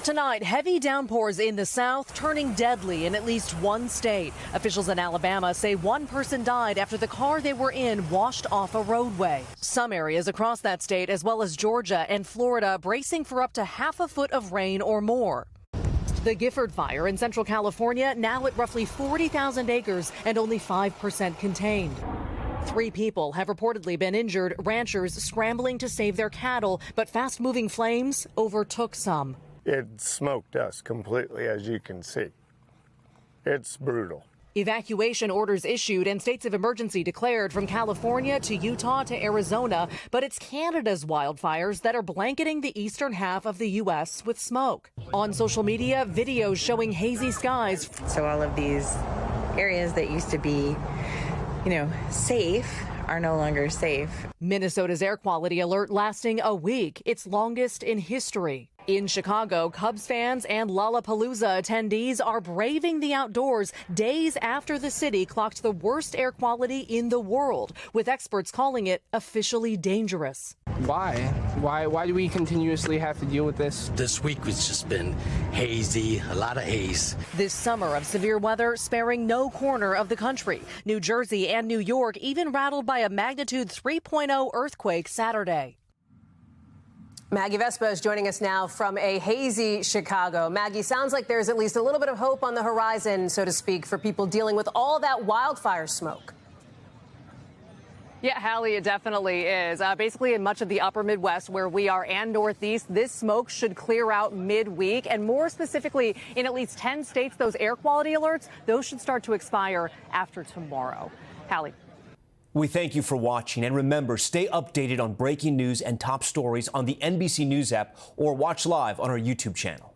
Tonight, heavy downpours in the south turning deadly in at least one state. Officials in Alabama say one person died after the car they were in washed off a roadway. Some areas across that state, as well as Georgia and Florida, bracing for up to half a foot of rain or more. The Gifford Fire in Central California now at roughly 40,000 acres and only 5% contained. 3 people have reportedly been injured, ranchers scrambling to save their cattle, but fast-moving flames overtook some. It smoked us completely, as you can see. It's brutal. Evacuation orders issued and states of emergency declared from California to Utah to Arizona, but it's Canada's wildfires that are blanketing the eastern half of the U.S. with smoke. On social media, videos showing hazy skies. So all of these areas that used to be, safe are no longer safe. Minnesota's air quality alert lasting a week, its longest in history. In Chicago, Cubs fans and Lollapalooza attendees are braving the outdoors days after the city clocked the worst air quality in the world, with experts calling it officially dangerous. Why? Why do we continuously have to deal with this? This week has just been hazy, a lot of haze. This summer of severe weather sparing no corner of the country. New Jersey and New York even rattled by a magnitude 3.0 earthquake Saturday. Maggie Vespa is joining us now from a hazy Chicago. Maggie, sounds like there's at least a little bit of hope on the horizon, so to speak, for people dealing with all that wildfire smoke. Yeah, Hallie, it definitely is. Basically, in much of the upper Midwest where we are and Northeast, this smoke should clear out midweek. And more specifically, in at least 10 states, those air quality alerts, those should start to expire after tomorrow. Hallie. We thank you for watching, and remember, stay updated on breaking news and top stories on the NBC News app or watch live on our YouTube channel.